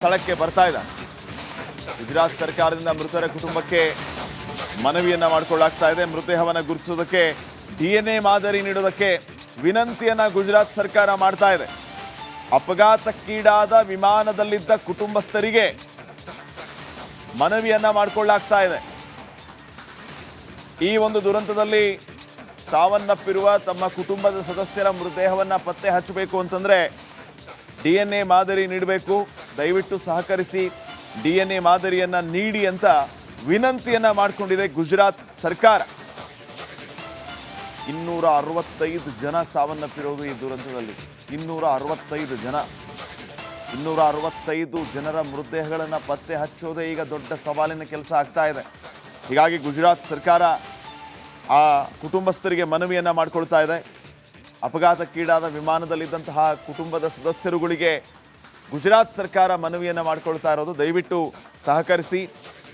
ಸ್ಥಳಕ್ಕೆ ಬರ್ತಾ ಇದ್ದಾನೆ. ಗುಜರಾತ್ ಸರ್ಕಾರದಿಂದ ಮೃತರ ಕುಟುಂಬಕ್ಕೆ ಮನವಿಯನ್ನ ಮಾಡಿಕೊಳ್ಳಲಾಗ್ತಾ ಇದೆ. ಮೃತದೇಹವನ್ನು ಗುರುತಿಸೋದಕ್ಕೆ DNA ಮಾದರಿ ನೀಡೋದಕ್ಕೆ ವಿನಂತಿಯನ್ನ ಗುಜರಾತ್ ಸರ್ಕಾರ ಮಾಡ್ತಾ ಇದೆ. ಅಪಘಾತಕ್ಕೀಡಾದ ವಿಮಾನದಲ್ಲಿದ್ದ ಕುಟುಂಬಸ್ಥರಿಗೆ ಮನವಿಯನ್ನ ಮಾಡಿಕೊಳ್ಳಲಾಗ್ತಾ ಇದೆ. ಈ ಒಂದು ದುರಂತದಲ್ಲಿ ಸಾವನ್ನಪ್ಪಿರುವ ತಮ್ಮ ಕುಟುಂಬದ ಸದಸ್ಯರ ಮೃತದೇಹವನ್ನು ಪತ್ತೆ ಹಚ್ಚಬೇಕು ಅಂತಂದ್ರೆ DNA ಮಾದರಿ ನೀಡಬೇಕು, ದಯವಿಟ್ಟು ಸಹಕರಿಸಿ DNA ಮಾದರಿಯನ್ನ ನೀಡಿ ಅಂತ ವಿನಂತಿಯನ್ನ ಮಾಡಿಕೊಂಡಿದೆ ಗುಜರಾತ್ ಸರ್ಕಾರ. 265 ಜನ ಸಾವನ್ನಪ್ಪಿರೋದು ಈ ದುರಂತದಲ್ಲಿ. 265 ಜನರ ಮೃತದೇಹಗಳನ್ನು ಪತ್ತೆ ಹಚ್ಚೋದೇ ಈಗ ದೊಡ್ಡ ಸವಾಲಿನ ಕೆಲಸ ಆಗ್ತಾ ಇದೆ. ಹೀಗಾಗಿ ಗುಜರಾತ್ ಸರ್ಕಾರ ಆ ಕುಟುಂಬಸ್ಥರಿಗೆ ಮನವಿಯನ್ನ ಮಾಡಿಕೊಳ್ತಾ ಇದೆ. ಅಪಘಾತಕ್ಕೀಡಾದ ವಿಮಾನದಲ್ಲಿದ್ದಂತಹ ಕುಟುಂಬದ ಸದಸ್ಯರುಗಳಿಗೆ ಗುಜರಾತ್ ಸರ್ಕಾರ ಮನವಿಯನ್ನು ಮಾಡಿಕೊಳ್ತಾ ಇರೋದು, ದಯವಿಟ್ಟು ಸಹಕರಿಸಿ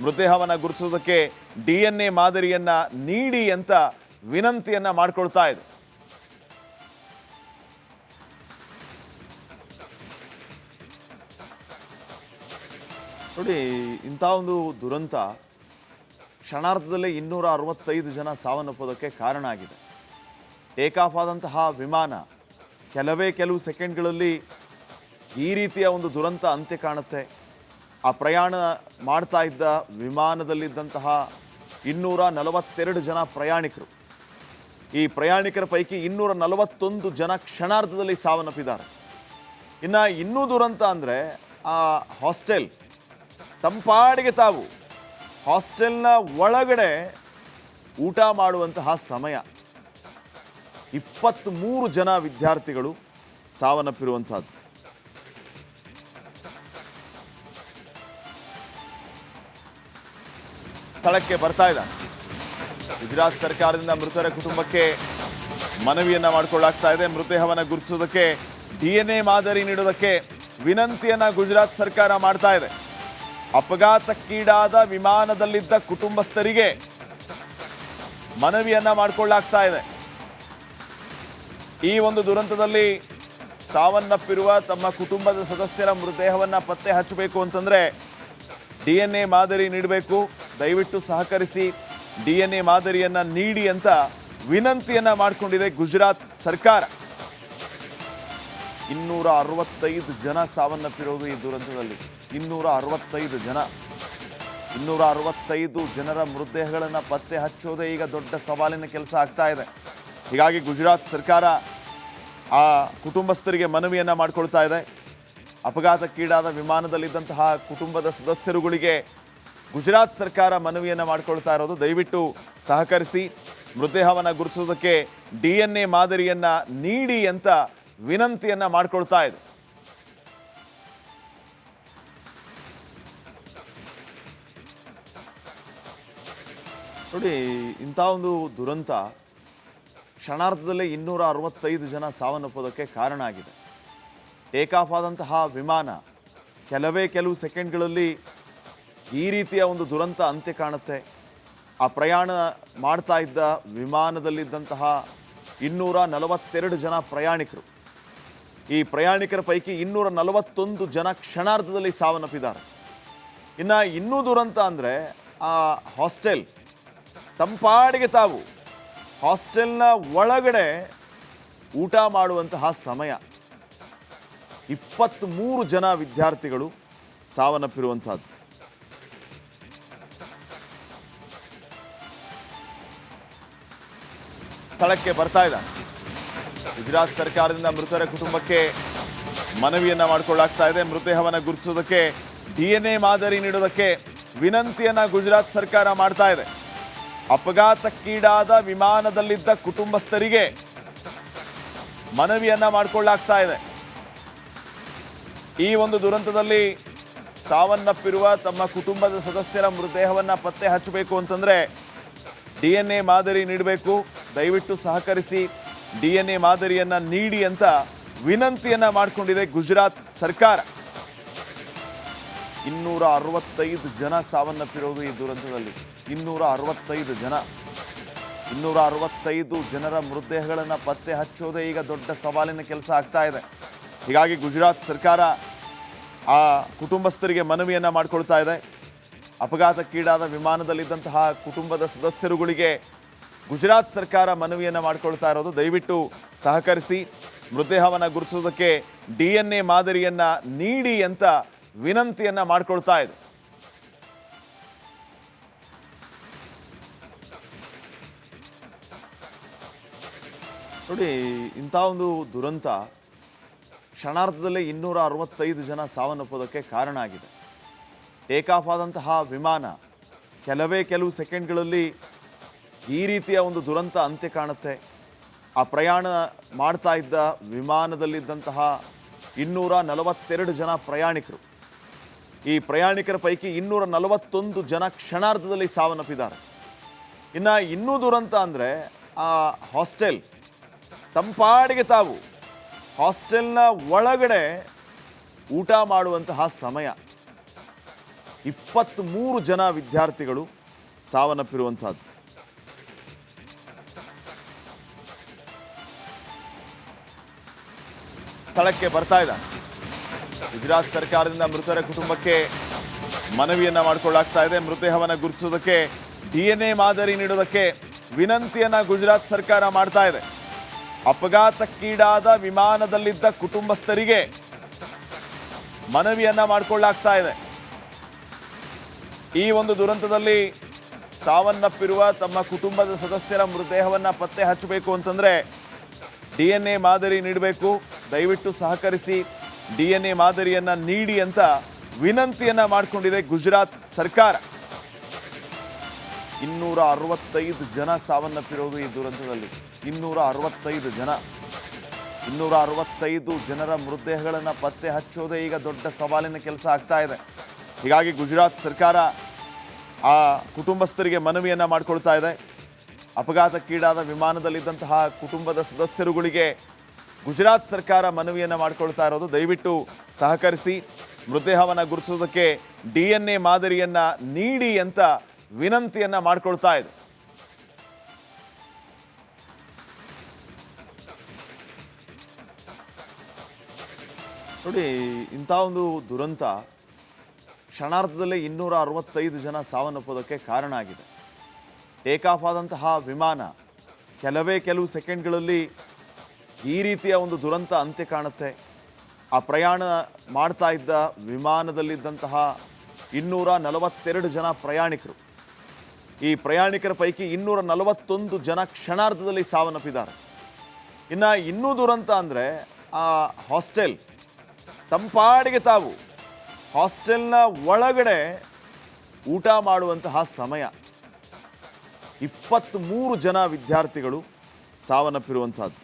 ಮೃತದೇಹವನ್ನು ಗುರುತಿಸೋದಕ್ಕೆ DNA ಮಾದರಿಯನ್ನ ನೀಡಿ ಅಂತ ವಿನಂತಿಯನ್ನ ಮಾಡಿಕೊಳ್ತಾ ಇದೆ. ನೋಡಿ, ಇಂಥ ಒಂದು ದುರಂತ ಕ್ಷಣಾರ್ಧದಲ್ಲೇ 265 ಜನ ಸಾವನ್ನಪ್ಪೋದಕ್ಕೆ ಕಾರಣ ಆಗಿದೆ. ಟೇಕಾಫ್ ಆದಂತಹ ವಿಮಾನ ಕೆಲವು ಸೆಕೆಂಡ್ಗಳಲ್ಲಿ ಈ ರೀತಿಯ ಒಂದು ದುರಂತ ಅಂತ್ಯ ಕಾಣುತ್ತೆ. ಆ ಪ್ರಯಾಣ ಮಾಡ್ತಾ ಇದ್ದ ವಿಮಾನದಲ್ಲಿದ್ದಂತಹ 242 ಜನ ಪ್ರಯಾಣಿಕರು, ಈ ಪ್ರಯಾಣಿಕರ ಪೈಕಿ 241 ಜನ ಕ್ಷಣಾರ್ಧದಲ್ಲಿ ಸಾವನ್ನಪ್ಪಿದ್ದಾರೆ. ಇನ್ನೂ ದುರಂತ ಅಂದರೆ ಆ ಹಾಸ್ಟೆಲ್ ತಂಪಾಡಿಗೆ ತಾವು ಹಾಸ್ಟೆಲ್ನ ಒಳಗಡೆ ಊಟ ಮಾಡುವಂತಹ ಸಮಯ 23 ಜನ ವಿದ್ಯಾರ್ಥಿಗಳು ಸಾವನ್ನಪ್ಪಿರುವಂತಹದ್ದು. ಸ್ಥಳಕ್ಕೆ ಬರ್ತಾ ಇದ್ದಾನೆ. ಗುಜರಾತ್ ಸರ್ಕಾರದಿಂದ ಮೃತರ ಕುಟುಂಬಕ್ಕೆ ಮನವಿಯನ್ನ ಮಾಡಿಕೊಳ್ಳಲಾಗ್ತಾ ಇದೆ. ಮೃತದೇಹವನ್ನು ಗುರುತಿಸೋದಕ್ಕೆ DNA ಮಾದರಿ ನೀಡೋದಕ್ಕೆ ವಿನಂತಿಯನ್ನ ಗುಜರಾತ್ ಸರ್ಕಾರ ಮಾಡ್ತಾ ಇದೆ. ಅಪಘಾತಕ್ಕೀಡಾದ ವಿಮಾನದಲ್ಲಿದ್ದ ಕುಟುಂಬಸ್ಥರಿಗೆ ಮನವಿಯನ್ನ ಮಾಡಿಕೊಳ್ಳಲಾಗ್ತಾ ಇದೆ. ಈ ಒಂದು ದುರಂತದಲ್ಲಿ ಸಾವನ್ನಪ್ಪಿರುವ ತಮ್ಮ ಕುಟುಂಬದ ಸದಸ್ಯರ ಮೃತದೇಹವನ್ನು ಪತ್ತೆ ಹಚ್ಚಬೇಕು ಅಂತಂದ್ರೆ DNA ಮಾದರಿ ನೀಡಬೇಕು, ದಯವಿಟ್ಟು ಸಹಕರಿಸಿ DNA ಮಾದರಿಯನ್ನ ನೀಡಿ ಅಂತ ವಿನಂತಿಯನ್ನ ಮಾಡಿಕೊಂಡಿದೆ ಗುಜರಾತ್ ಸರ್ಕಾರ. 265 ಜನ ಸಾವನ್ನಪ್ಪಿರೋದು ಈ ದುರಂತದಲ್ಲಿ. 265 ಜನರ ಮೃತದೇಹಗಳನ್ನು ಪತ್ತೆ ಹಚ್ಚೋದೇ ಈಗ ದೊಡ್ಡ ಸವಾಲಿನ ಕೆಲಸ ಆಗ್ತಾ ಇದೆ. ಹೀಗಾಗಿ ಗುಜರಾತ್ ಸರ್ಕಾರ ಆ ಕುಟುಂಬಸ್ಥರಿಗೆ ಮನವಿಯನ್ನ ಮಾಡಿಕೊಳ್ತಾ ಇದೆ. ಅಪಘಾತಕ್ಕೀಡಾದ ವಿಮಾನದಲ್ಲಿದ್ದಂತಹ ಕುಟುಂಬದ ಸದಸ್ಯರುಗಳಿಗೆ ಗುಜರಾತ್ ಸರ್ಕಾರ ಮನವಿಯನ್ನ ಮಾಡಿಕೊಳ್ತಾ ಇರೋದು, ದಯವಿಟ್ಟು ಸಹಕರಿಸಿ ಮೃತದೇಹವನ್ನು ಗುರುತಿಸೋದಕ್ಕೆ DNA ಮಾದರಿಯನ್ನ ನೀಡಿ ಅಂತ ವಿನಂತಿಯನ್ನ ಮಾಡಿಕೊಳ್ತಾ ಇದೆ. ನೋಡಿ, ಇಂಥ ಒಂದು ದುರಂತ ಕ್ಷಣಾರ್ಧದಲ್ಲೇ 265 ಜನ ಸಾವನ್ನಪ್ಪೋದಕ್ಕೆ ಕಾರಣ ಆಗಿದೆ. ಟೇಕಾಫ್ ಆದಂತಹ ವಿಮಾನ ಕೆಲವು ಸೆಕೆಂಡ್ಗಳಲ್ಲಿ ಈ ರೀತಿಯ ಒಂದು ದುರಂತ ಅಂತ್ಯ ಕಾಣುತ್ತೆ. ಆ ಪ್ರಯಾಣ ಮಾಡ್ತಾ ಇದ್ದ ವಿಮಾನದಲ್ಲಿದ್ದಂತಹ 242 ಜನ ಪ್ರಯಾಣಿಕರು, ಈ ಪ್ರಯಾಣಿಕರ ಪೈಕಿ 241 ಜನ ಕ್ಷಣಾರ್ಧದಲ್ಲಿ ಸಾವನ್ನಪ್ಪಿದ್ದಾರೆ. ಇನ್ನೂ ದುರಂತ ಅಂದರೆ ಆ ಹಾಸ್ಟೆಲ್ ತಂಪಾಡಿಗೆ ತಾವು ಹಾಸ್ಟೆಲ್ನ ಒಳಗಡೆ ಊಟ ಮಾಡುವಂತಹ ಸಮಯ 23 ಜನ ವಿದ್ಯಾರ್ಥಿಗಳು ಸಾವನ್ನಪ್ಪಿರುವಂತಹದ್ದು. ಸ್ಥಳಕ್ಕೆ ಬರ್ತಾ ಇದ್ದಾನೆ. ಗುಜರಾತ್ ಸರ್ಕಾರದಿಂದ ಮೃತರ ಕುಟುಂಬಕ್ಕೆ ಮನವಿಯನ್ನ ಮಾಡಿಕೊಳ್ಳಲಾಗ್ತಾ ಇದೆ. ಮೃತದೇಹವನ್ನು ಗುರುತಿಸೋದಕ್ಕೆ DNA ಮಾದರಿ ನೀಡೋದಕ್ಕೆ ವಿನಂತಿಯನ್ನ ಗುಜರಾತ್ ಸರ್ಕಾರ ಮಾಡ್ತಾ ಇದೆ. ಅಪಘಾತಕ್ಕೀಡಾದ ವಿಮಾನದಲ್ಲಿದ್ದ ಕುಟುಂಬಸ್ಥರಿಗೆ ಮನವಿಯನ್ನ ಮಾಡಿಕೊಳ್ಳಲಾಗ್ತಾ ಇದೆ. ಈ ಒಂದು ದುರಂತದಲ್ಲಿ ಸಾವನ್ನಪ್ಪಿರುವ ತಮ್ಮ ಕುಟುಂಬದ ಸದಸ್ಯರ ಮೃತದೇಹವನ್ನು ಪತ್ತೆ ಹಚ್ಚಬೇಕು ಅಂತಂದ್ರೆ DNA ಮಾದರಿ ನೀಡಬೇಕು, ದಯವಿಟ್ಟು ಸಹಕರಿಸಿ DNA ಮಾದರಿಯನ್ನ ನೀಡಿ ಅಂತ ವಿನಂತಿಯನ್ನ ಮಾಡಿಕೊಂಡಿದೆ ಗುಜರಾತ್ ಸರ್ಕಾರ. 265 ಜನ ಸಾವನ್ನಪ್ಪಿರೋದು ಈ ದುರಂತದಲ್ಲಿ. 265 ಜನರ ಮೃತದೇಹಗಳನ್ನು ಪತ್ತೆ ಹಚ್ಚೋದೇ ಈಗ ದೊಡ್ಡ ಸವಾಲಿನ ಕೆಲಸ ಆಗ್ತಾ ಇದೆ. ಹೀಗಾಗಿ ಗುಜರಾತ್ ಸರ್ಕಾರ ಆ ಕುಟುಂಬಸ್ಥರಿಗೆ ಮನವಿಯನ್ನು ಮಾಡಿಕೊಳ್ತಾ ಇದೆ. ಅಪಘಾತಕ್ಕೀಡಾದ ವಿಮಾನದಲ್ಲಿದ್ದಂತಹ ಕುಟುಂಬದ ಸದಸ್ಯರುಗಳಿಗೆ ಗುಜರಾತ್ ಸರ್ಕಾರ ಮನವಿಯನ್ನು ಮಾಡಿಕೊಳ್ತಾ ಇರೋದು, ದಯವಿಟ್ಟು ಸಹಕರಿಸಿ ಮೃತದೇಹವನ್ನು ಗುರುತಿಸೋದಕ್ಕೆ DNA ಮಾದರಿಯನ್ನು ನೀಡಿ ಅಂತ ವಿನಂತಿಯನ್ನು ಮಾಡಿಕೊಳ್ತಾ ಇದೆ. ನೋಡಿ, ಇಂಥ ಒಂದು ದುರಂತ ಕ್ಷಣಾರ್ಧದಲ್ಲೇ 265 ಜನ ಸಾವನ್ನಪ್ಪೋದಕ್ಕೆ ಕಾರಣ ಆಗಿದೆ. ಟೇಕಾಫ್ ಆದಂತಹ ವಿಮಾನ ಕೆಲವು ಸೆಕೆಂಡ್ಗಳಲ್ಲಿ ಈ ರೀತಿಯ ಒಂದು ದುರಂತ ಅಂತ್ಯ ಕಾಣುತ್ತೆ. ಆ ಪ್ರಯಾಣ ಮಾಡ್ತಾ ಇದ್ದ ವಿಮಾನದಲ್ಲಿದ್ದಂತಹ 242 ಜನ ಪ್ರಯಾಣಿಕರು, ಈ ಪ್ರಯಾಣಿಕರ ಪೈಕಿ 241 ಜನ ಕ್ಷಣಾರ್ಧದಲ್ಲಿ ಸಾವನ್ನಪ್ಪಿದ್ದಾರೆ. ಇನ್ನು ಇನ್ನೂ ದುರಂತ ಅಂದರೆ ಆ ಹಾಸ್ಟೆಲ್ ತಂಪಾಡಿಗೆ ತಾವು ಹಾಸ್ಟೆಲ್ನ ಒಳಗಡೆ ಊಟ ಮಾಡುವಂತಹ ಸಮಯ 23 ಜನ ವಿದ್ಯಾರ್ಥಿಗಳು ಸಾವನ್ನಪ್ಪಿರುವಂತಹದ್ದು. ಸ್ಥಳಕ್ಕೆ ಬರ್ತಾ ಇದ್ದಾನೆ. ಗುಜರಾತ್ ಸರ್ಕಾರದಿಂದ ಮೃತರ ಕುಟುಂಬಕ್ಕೆ ಮನವಿಯನ್ನ ಮಾಡಿಕೊಳ್ಳಲಾಗ್ತಾ ಇದೆ. ಮೃತದೇಹವನ್ನು ಗುರುತಿಸೋದಕ್ಕೆ DNA ಮಾದರಿ ನೀಡೋದಕ್ಕೆ ವಿನಂತಿಯನ್ನ ಗುಜರಾತ್ ಸರ್ಕಾರ ಮಾಡ್ತಾ ಇದೆ. ಅಪಘಾತಕ್ಕೀಡಾದ ವಿಮಾನದಲ್ಲಿದ್ದ ಕುಟುಂಬಸ್ಥರಿಗೆ ಮನವಿಯನ್ನ ಮಾಡಿಕೊಳ್ಳಲಾಗ್ತಾ ಇದೆ. ಈ ಒಂದು ದುರಂತದಲ್ಲಿ ಸಾವನ್ನಪ್ಪಿರುವ ತಮ್ಮ ಕುಟುಂಬದ ಸದಸ್ಯರ ಮೃತದೇಹವನ್ನು ಪತ್ತೆ ಹಚ್ಚಬೇಕು ಅಂತಂದ್ರೆ DNA ಮಾದರಿ ನೀಡಬೇಕು, ದಯವಿಟ್ಟು ಸಹಕರಿಸಿ DNA ಮಾದರಿಯನ್ನ ನೀಡಿ ಅಂತ ವಿನಂತಿಯನ್ನ ಮಾಡಿಕೊಂಡಿದೆ ಗುಜರಾತ್ ಸರ್ಕಾರ. 265 ಜನ ಸಾವನ್ನಪ್ಪಿರೋದು ಈ ದುರಂತದಲ್ಲಿ. 265 ಜನರ ಮೃತದೇಹಗಳನ್ನು ಪತ್ತೆ ಹಚ್ಚೋದೇ ಈಗ ದೊಡ್ಡ ಸವಾಲಿನ ಕೆಲಸ ಆಗ್ತಾ ಇದೆ. ಹೀಗಾಗಿ ಗುಜರಾತ್ ಸರ್ಕಾರ ಆ ಕುಟುಂಬಸ್ಥರಿಗೆ ಮನವಿಯನ್ನು ಮಾಡಿಕೊಳ್ತಾ ಇದೆ. ಅಪಘಾತಕ್ಕೀಡಾದ ವಿಮಾನದಲ್ಲಿದ್ದಂತಹ ಕುಟುಂಬದ ಸದಸ್ಯರುಗಳಿಗೆ ಗುಜರಾತ್ ಸರ್ಕಾರ ಮನವಿಯನ್ನು ಮಾಡಿಕೊಳ್ತಾ ಇರೋದು, ದಯವಿಟ್ಟು ಸಹಕರಿಸಿ ಮೃತದೇಹವನ್ನು ಗುರುತಿಸೋದಕ್ಕೆ DNA ಮಾದರಿಯನ್ನು ನೀಡಿ ಅಂತ ವಿನಂತಿಯನ್ನು ಮಾಡಿಕೊಳ್ತಾ ಇದೆ. ನೋಡಿ, ಇಂಥ ಒಂದು ದುರಂತ ಕ್ಷಣಾರ್ಧದಲ್ಲೇ 265 ಜನ ಸಾವನ್ನಪ್ಪೋದಕ್ಕೆ ಕಾರಣ ಆಗಿದೆ. ಟೇಕಾಫ್ ಆದಂತಹ ವಿಮಾನ ಕೆಲವು ಸೆಕೆಂಡ್ಗಳಲ್ಲಿ ಈ ರೀತಿಯ ಒಂದು ದುರಂತ ಅಂತ್ಯ ಕಾಣುತ್ತೆ. ಆ ಪ್ರಯಾಣ ಮಾಡ್ತಾ ಇದ್ದ ವಿಮಾನದಲ್ಲಿದ್ದಂತಹ 242 ಜನ ಪ್ರಯಾಣಿಕರು, ಈ ಪ್ರಯಾಣಿಕರ ಪೈಕಿ 241 ಜನ ಕ್ಷಣಾರ್ಧದಲ್ಲಿ ಸಾವನ್ನಪ್ಪಿದ್ದಾರೆ. ಇನ್ನೂ ದುರಂತ ಅಂದರೆ ಆ ಹಾಸ್ಟೆಲ್ ತಂಪಾಡಿಗೆ ತಾವು ಹಾಸ್ಟೆಲ್ನ ಒಳಗಡೆ ಊಟ ಮಾಡುವಂತಹ ಸಮಯ 23 ಜನ ವಿದ್ಯಾರ್ಥಿಗಳು ಸಾವನ್ನಪ್ಪಿರುವಂತಹದ್ದು.